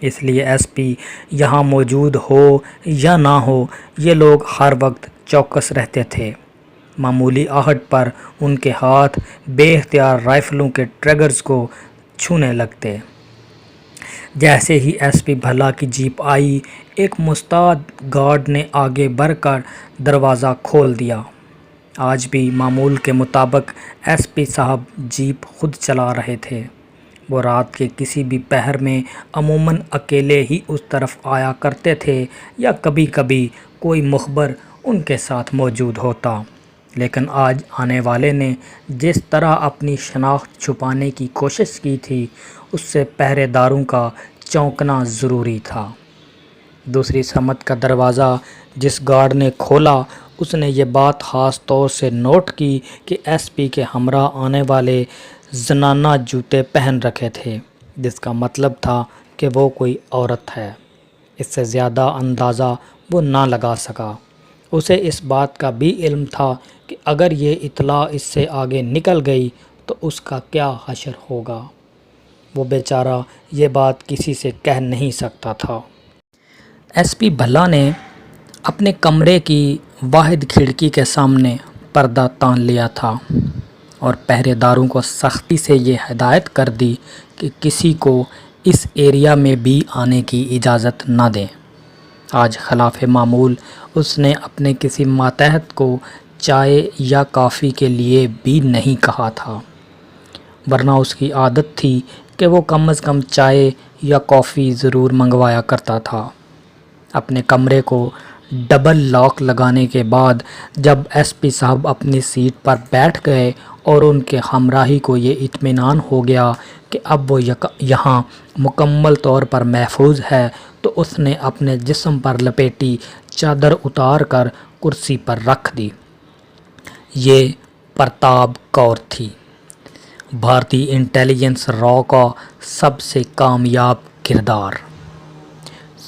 اس لیے S P یہاں موجود ہو یا نہ ہو، یہ لوگ ہر وقت چوکس رہتے تھے۔ معمولی آہٹ پر ان کے ہاتھ بے اختیار رائفلوں کے ٹریگرز کو چھونے لگتے۔ جیسے ہی ایس پی بھلا کی جیپ آئی، ایک مستعد گارڈ نے آگے بڑھ کر دروازہ کھول دیا۔ آج بھی معمول کے مطابق ایس پی صاحب جیپ خود چلا رہے تھے۔ وہ رات کے کسی بھی پہر میں عموماً اکیلے ہی اس طرف آیا کرتے تھے یا کبھی کبھی کوئی مخبر ان کے ساتھ موجود ہوتا، لیکن آج آنے والے نے جس طرح اپنی شناخت چھپانے کی کوشش کی تھی، اس سے پہرے داروں کا چونکنا ضروری تھا۔ دوسری سمت کا دروازہ جس گارڈ نے کھولا، اس نے یہ بات خاص طور سے نوٹ کی کہ ایس پی کے ہمراہ آنے والے زنانہ جوتے پہن رکھے تھے، جس کا مطلب تھا کہ وہ کوئی عورت ہے۔ اس سے زیادہ اندازہ وہ نہ لگا سکا۔ اسے اس بات کا بھی علم تھا کہ اگر یہ اطلاع اس سے آگے نکل گئی تو اس کا کیا حشر ہوگا۔ وہ بیچارہ یہ بات کسی سے کہہ نہیں سکتا تھا۔ ایس پی بھلا نے اپنے کمرے کی واحد کھڑکی کے سامنے پردہ تان لیا تھا اور پہرے داروں کو سختی سے یہ ہدایت کر دی کہ کسی کو اس ایریا میں بھی آنے کی اجازت نہ دیں۔ آج خلاف معمول اس نے اپنے کسی ماتحت کو چائے یا کافی کے لیے بھی نہیں کہا تھا، ورنہ اس کی عادت تھی کہ وہ کم از کم چائے یا کافی ضرور منگوایا کرتا تھا۔ اپنے کمرے کو ڈبل لاک لگانے کے بعد جب ایس پی صاحب اپنی سیٹ پر بیٹھ گئے اور ان کے ہمراہی کو یہ اطمینان ہو گیا کہ اب وہ یہاں مکمل طور پر محفوظ ہے، تو اس نے اپنے جسم پر لپیٹی چادر اتار کر کرسی پر رکھ دی۔ یہ پرتاب کور تھی، بھارتی انٹیلیجنس را کا سب سے کامیاب کردار۔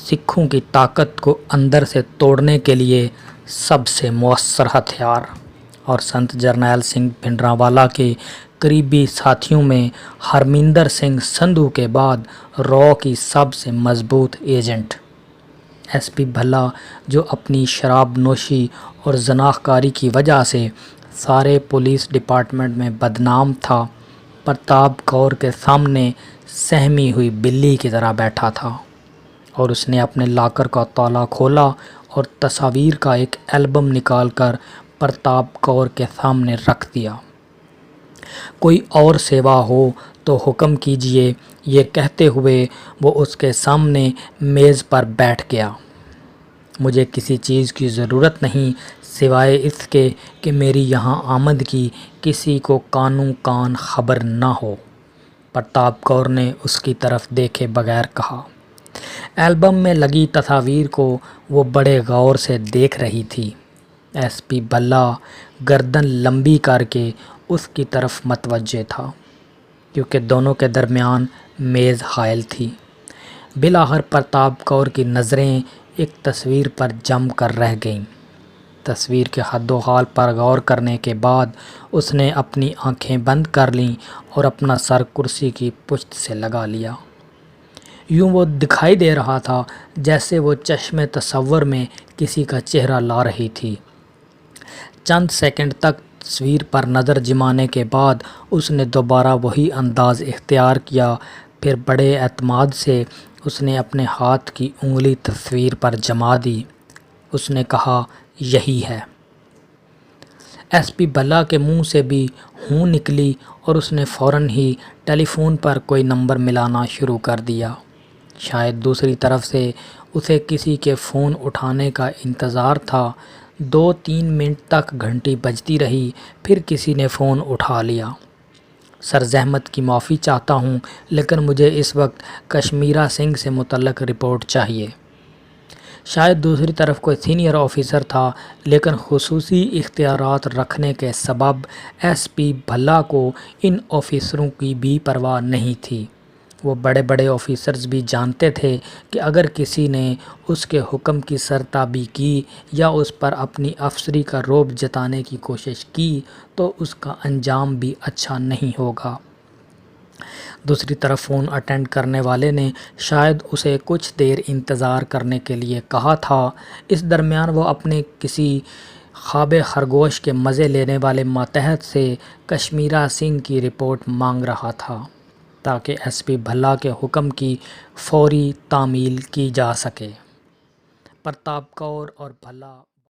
سکھوں کی طاقت کو اندر سے توڑنے کے لیے سب سے مؤثر ہتھیار، اور سنت جرنیل سنگھ بھنڈرانوالا کے قریبی ساتھیوں میں ہرمندر سنگھ سندھو کے بعد را کی سب سے مضبوط ایجنٹ۔ ایس پی بھلا، جو اپنی شراب نوشی اور زناخ کاری کی وجہ سے سارے پولیس ڈپارٹمنٹ میں بدنام تھا، پرتاب کور کے سامنے سہمی ہوئی بلی کی طرح بیٹھا تھا، اور اس نے اپنے لاکر کا تالا کھولا اور تصاویر کا ایک البم نکال کر پرتاب کور کے سامنے رکھ دیا۔ کوئی اور سیوا ہو تو حکم کیجیے، یہ کہتے ہوئے وہ اس کے سامنے میز پر بیٹھ گیا۔ مجھے کسی چیز کی ضرورت نہیں سوائے اس کے کہ میری یہاں آمد کی کسی کو کانوں کان خبر نہ ہو، پرتاب کور نے اس کی طرف دیکھے بغیر کہا۔ البم میں لگی تصاویر کو وہ بڑے غور سے دیکھ رہی تھی۔ ایس پی بھلا گردن لمبی کر کے اس کی طرف متوجہ تھا، کیونکہ دونوں کے درمیان میز حائل تھی۔ بالآخر پرتاب کور کی نظریں ایک تصویر پر جم کر رہ گئیں۔ تصویر کے حد و حال پر غور کرنے کے بعد اس نے اپنی آنکھیں بند کر لیں اور اپنا سر کرسی کی پشت سے لگا لیا۔ یوں وہ دکھائی دے رہا تھا جیسے وہ چشم تصور میں کسی کا چہرہ لا رہی تھی۔ چند سیکنڈ تک تصویر پر نظر جمانے کے بعد اس نے دوبارہ وہی انداز اختیار کیا، پھر بڑے اعتماد سے اس نے اپنے ہاتھ کی انگلی تصویر پر جما دی۔ اس نے کہا، یہی ہے۔ ایس پی بھلا کے منہ سے بھی ہوں نکلی اور اس نے فوراً ہی ٹیلی فون پر کوئی نمبر ملانا شروع کر دیا۔ شاید دوسری طرف سے اسے کسی کے فون اٹھانے کا انتظار تھا۔ 2-3 منٹ تک گھنٹی بجتی رہی، پھر کسی نے فون اٹھا لیا۔ سرزحمت کی معافی چاہتا ہوں، لیکن مجھے اس وقت کشمیرا سنگھ سے متعلق رپورٹ چاہیے۔ شاید دوسری طرف کوئی سینئر آفیسر تھا، لیکن خصوصی اختیارات رکھنے کے سبب ایس پی بھلا کو ان آفیسروں کی بھی پرواہ نہیں تھی۔ وہ بڑے بڑے آفیسرز بھی جانتے تھے کہ اگر کسی نے اس کے حکم کی سرتابی کی یا اس پر اپنی افسری کا رعب جتانے کی کوشش کی تو اس کا انجام بھی اچھا نہیں ہوگا۔ دوسری طرف فون اٹینڈ کرنے والے نے شاید اسے کچھ دیر انتظار کرنے کے لیے کہا تھا۔ اس درمیان وہ اپنے کسی خواب خرگوش کے مزے لینے والے ماتحت سے کشمیرا سنگھ کی رپورٹ مانگ رہا تھا تاکہ ایس پی بھلہ کے حکم کی فوری تعمیل کی جا سکے۔ پرتاپ کور اور بھلہ